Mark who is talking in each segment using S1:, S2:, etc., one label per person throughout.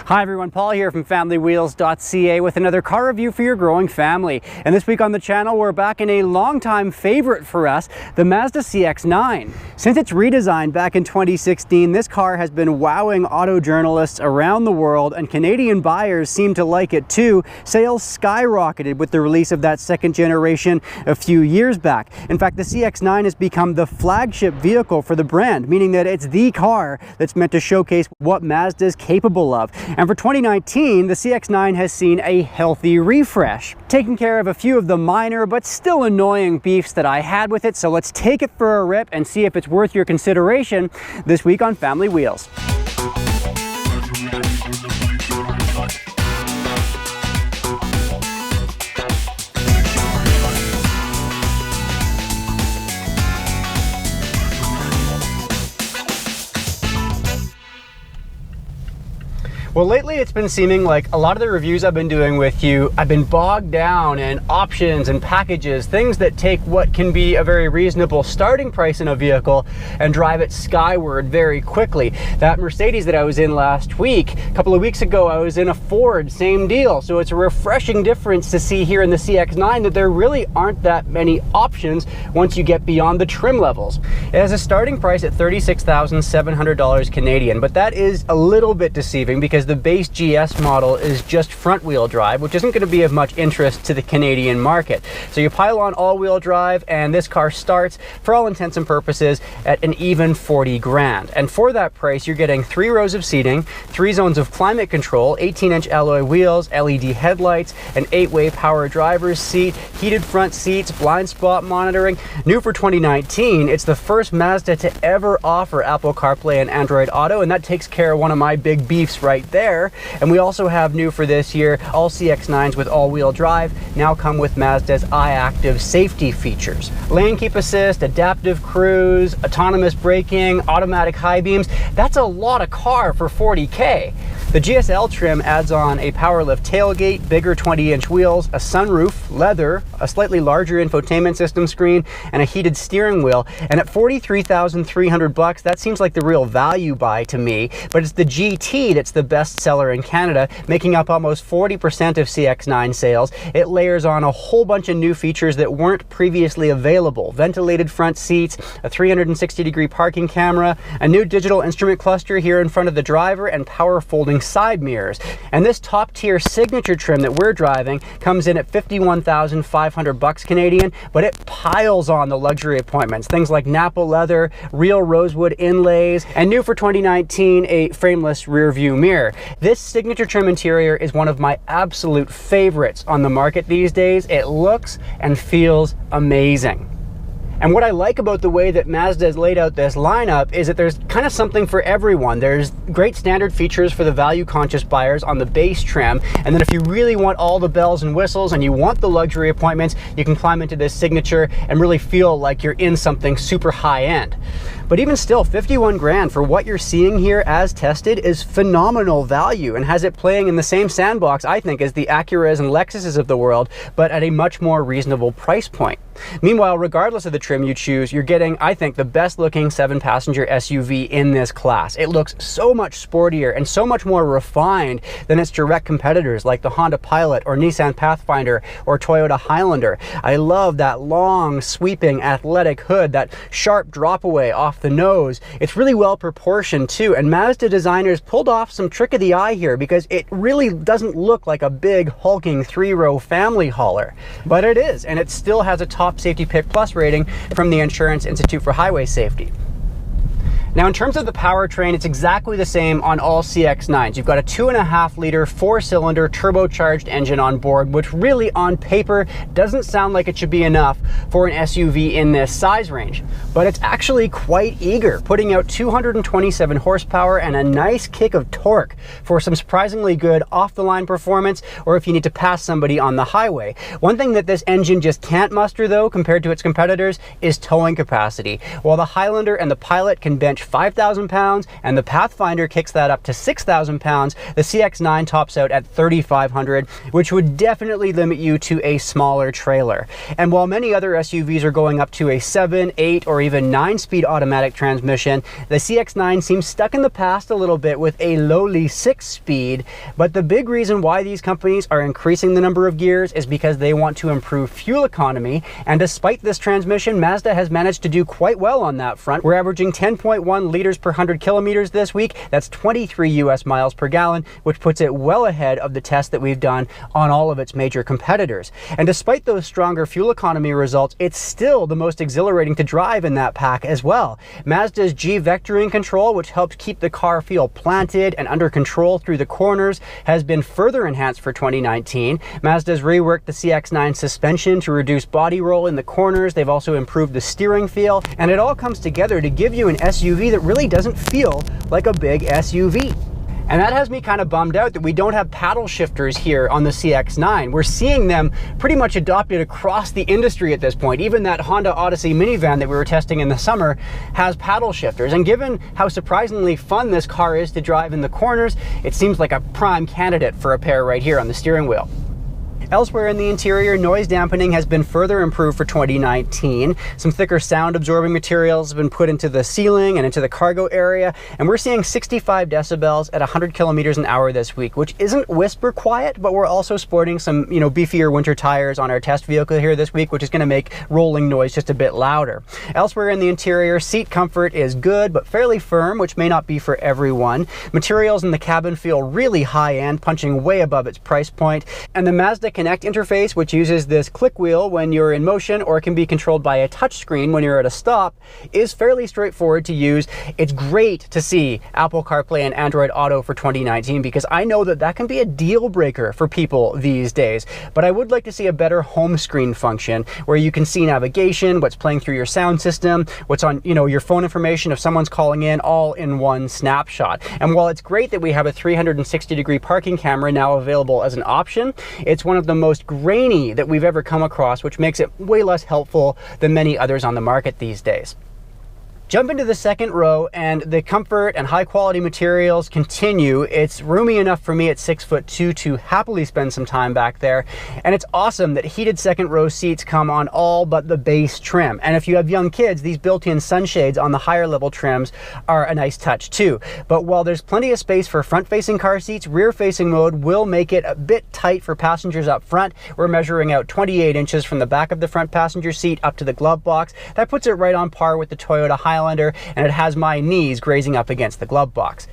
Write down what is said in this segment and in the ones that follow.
S1: Hi everyone, Paul here from familywheels.ca with another car review for your growing family. And this week on the channel, we're back in a longtime favorite for us, the Mazda CX-9. Since its redesign back in 2016, this car has been wowing auto journalists around the world, and Canadian buyers seem to like it too. Sales skyrocketed with the release of that second generation a few years back. In fact, the CX-9 has become the flagship vehicle for the brand, meaning that it's the car that's meant to showcase what Mazda is capable of. And for 2019, the CX-9 has seen a healthy refresh, taking care of a few of the minor but still annoying beefs that I had with it. So let's take it for a rip and see if it's worth your consideration this week on Family Wheels. Well, lately it's been seeming like a lot of the reviews I've been doing with you, I've been bogged down in options and packages, things that take what can be a very reasonable starting price in a vehicle and drive it skyward very quickly. That Mercedes that I was in last week, a couple of weeks ago, I was in a Ford, same deal. So it's a refreshing difference to see here in the CX-9 that there really aren't that many options once you get beyond the trim levels. It has a starting price at $36,700 Canadian, but that is a little bit deceiving because the base GS model is just front-wheel drive, which isn't going to be of much interest to the Canadian market. So you pile on all-wheel drive, and this car starts, for all intents and purposes, at an even 40 grand. And for that price, you're getting 3 rows of seating, 3 zones of climate control, 18-inch alloy wheels, LED headlights, an 8-way power driver's seat, heated front seats, blind spot monitoring. New for 2019, it's the first Mazda to ever offer Apple CarPlay and Android Auto, and that takes care of one of my big beefs right there. And we also have new for this year, all CX-9s with all-wheel drive now come with Mazda's iActive safety features. Lane keep assist, adaptive cruise, autonomous braking, automatic high beams. That's a lot of car for 40K. The GSL trim adds on a powerlift tailgate, bigger 20-inch wheels, a sunroof, leather, a slightly larger infotainment system screen, and a heated steering wheel. And at $43,300, that seems like the real value buy to me. But it's the GT that's the best seller in Canada, making up almost 40% of CX-9 sales. It layers on a whole bunch of new features that weren't previously available. Ventilated front seats, a 360-degree parking camera, a new digital instrument cluster here in front of the driver, and power folding side mirrors. And this top-tier signature trim that we're driving comes in at $51,500 Canadian, but it piles on the luxury appointments. Things like Napa leather, real rosewood inlays, and new for 2019, a frameless rear view mirror. This signature trim interior is one of my absolute favorites on the market these days. It looks and feels amazing. And what I like about the way that Mazda has laid out this lineup is that there's kind of something for everyone. There's great standard features for the value-conscious buyers on the base trim, and then if you really want all the bells and whistles and you want the luxury appointments, you can climb into this signature and really feel like you're in something super high-end. But even still, 51 grand for what you're seeing here as tested is phenomenal value and has it playing in the same sandbox, I think, as the Acuras and Lexuses of the world, but at a much more reasonable price point. Meanwhile, regardless of the trim you choose, you're getting, I think, the best looking 7-passenger SUV in this class. It looks so much sportier and so much more refined than its direct competitors like the Honda Pilot or Nissan Pathfinder or Toyota Highlander. I love that long, sweeping, athletic hood, that sharp drop away off the nose. It's really well proportioned too, and Mazda designers pulled off some trick of the eye here because it really doesn't look like a big hulking 3-row family hauler, but it is, and it still has a top Safety Pick Plus rating from the Insurance Institute for Highway Safety. Now, in terms of the powertrain, it's exactly the same on all CX-9s. You've got a 2.5-liter 4-cylinder turbocharged engine on board, which really on paper doesn't sound like it should be enough for an SUV in this size range. But it's actually quite eager, putting out 227 horsepower and a nice kick of torque for some surprisingly good off-the-line performance, or if you need to pass somebody on the highway. One thing that this engine just can't muster, though, compared to its competitors, is towing capacity. While the Highlander and the Pilot can bench 5,000 pounds, and the Pathfinder kicks that up to 6,000 pounds. The CX-9 tops out at 3,500, which would definitely limit you to a smaller trailer. And while many other SUVs are going up to a 7, 8, or even 9-speed automatic transmission, the CX-9 seems stuck in the past a little bit with a lowly 6-speed. But the big reason why these companies are increasing the number of gears is because they want to improve fuel economy. And despite this transmission, Mazda has managed to do quite well on that front. We're averaging 10.1 liters per 100 kilometers this week. That's 23 US miles per gallon, which puts it well ahead of the test that we've done on all of its major competitors. And despite those stronger fuel economy results, it's still the most exhilarating to drive in that pack as well. Mazda's G vectoring control, which helps keep the car feel planted and under control through the corners, has been further enhanced for 2019. Mazda's reworked the CX-9 suspension to reduce body roll in the corners. They've also improved the steering feel, and it all comes together to give you an SUV that really doesn't feel like a big SUV. And that has me kind of bummed out that we don't have paddle shifters here on the CX-9. We're seeing them pretty much adopted across the industry at this point. Even that Honda Odyssey minivan that we were testing in the summer has paddle shifters. And given how surprisingly fun this car is to drive in the corners, it seems like a prime candidate for a pair right here on the steering wheel. Elsewhere in the interior, noise dampening has been further improved for 2019. Some thicker sound absorbing materials have been put into the ceiling and into the cargo area, and we're seeing 65 decibels at 100 kilometers an hour this week, which isn't whisper quiet, but we're also sporting some, beefier winter tires on our test vehicle here this week, which is going to make rolling noise just a bit louder. Elsewhere in the interior, seat comfort is good, but fairly firm, which may not be for everyone. Materials in the cabin feel really high-end, punching way above its price point, and the Mazda Connect interface, which uses this click wheel when you're in motion or can be controlled by a touch screen when you're at a stop, is fairly straightforward to use. It's great to see Apple CarPlay and Android Auto for 2019 because I know that can be a deal breaker for people these days. But I would like to see a better home screen function where you can see navigation, what's playing through your sound system, what's on your phone information if someone's calling in, all in one snapshot. And while it's great that we have a 360-degree parking camera now available as an option, it's one of the most grainy that we've ever come across, which makes it way less helpful than many others on the market these days. Jump into the second row and the comfort and high quality materials continue. It's roomy enough for me at 6'2" to happily spend some time back there. And it's awesome that heated second row seats come on all but the base trim. And if you have young kids, these built-in sunshades on the higher level trims are a nice touch too. But while there's plenty of space for front-facing car seats, rear-facing mode will make it a bit tight for passengers up front. We're measuring out 28 inches from the back of the front passenger seat up to the glove box. That puts it right on par with the Toyota Highlander, and it has my knees grazing up against the glove box.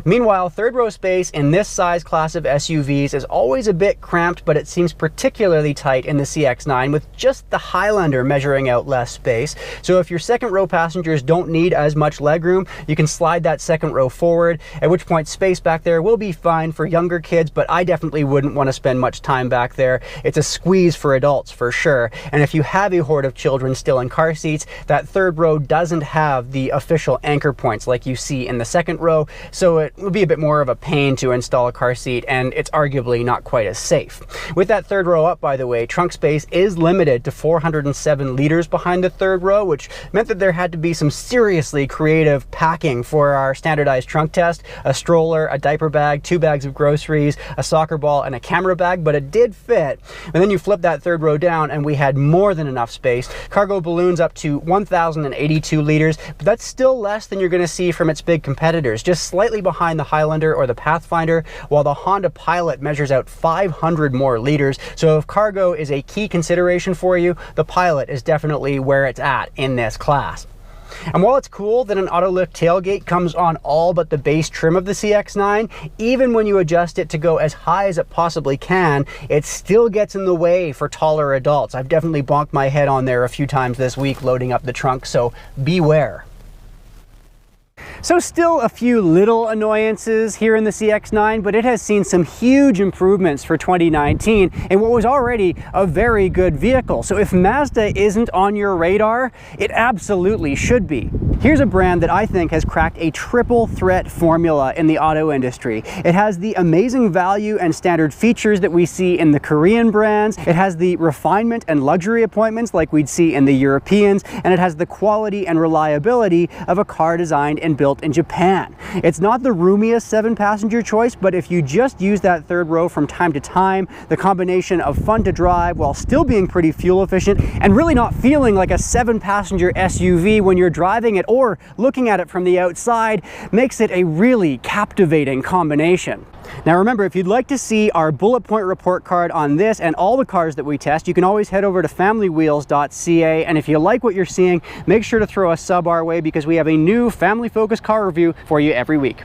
S1: Meanwhile, third row space in this size class of SUVs is always a bit cramped, but it seems particularly tight in the CX-9 with just the Highlander measuring out less space. So if your second row passengers don't need as much legroom, you can slide that second row forward, at which point space back there will be fine for younger kids, but I definitely wouldn't want to spend much time back there. It's a squeeze for adults for sure. And if you have a horde of children still in car seats, that third row doesn't have the official anchor points like you see in the second row. So it will be a bit more of a pain to install a car seat, and it's arguably not quite as safe. With that third row up, by the way, trunk space is limited to 407 liters behind the third row, which meant that there had to be some seriously creative packing for our standardized trunk test: a stroller, a diaper bag, 2 bags of groceries, a soccer ball, and a camera bag, but it did fit. And then you flip that third row down and we had more than enough space. Cargo balloons up to 1,082 liters, but that's still less than you're going to see from its big competitors, just slightly behind the Highlander or the Pathfinder, while the Honda Pilot measures out 500 more liters. So if cargo is a key consideration for you, the Pilot is definitely where it's at in this class. And while it's cool that an auto-lift tailgate comes on all but the base trim of the CX-9, even when you adjust it to go as high as it possibly can, it still gets in the way for taller adults. I've definitely bonked my head on there a few times this week loading up the trunk, so beware. So still a few little annoyances here in the CX-9, but it has seen some huge improvements for 2019 in what was already a very good vehicle. So if Mazda isn't on your radar, it absolutely should be. Here's a brand that I think has cracked a triple threat formula in the auto industry. It has the amazing value and standard features that we see in the Korean brands. It has the refinement and luxury appointments like we'd see in the Europeans, and it has the quality and reliability of a car designed and built in Japan. It's not the roomiest 7-passenger choice, but if you just use that third row from time to time, the combination of fun to drive while still being pretty fuel efficient and really not feeling like a 7-passenger SUV when you're driving it or looking at it from the outside makes it a really captivating combination. Now remember, if you'd like to see our bullet point report card on this and all the cars that we test, you can always head over to familywheels.ca, and if you like what you're seeing, make sure to throw a sub our way because we have a new family focused car review for you every week.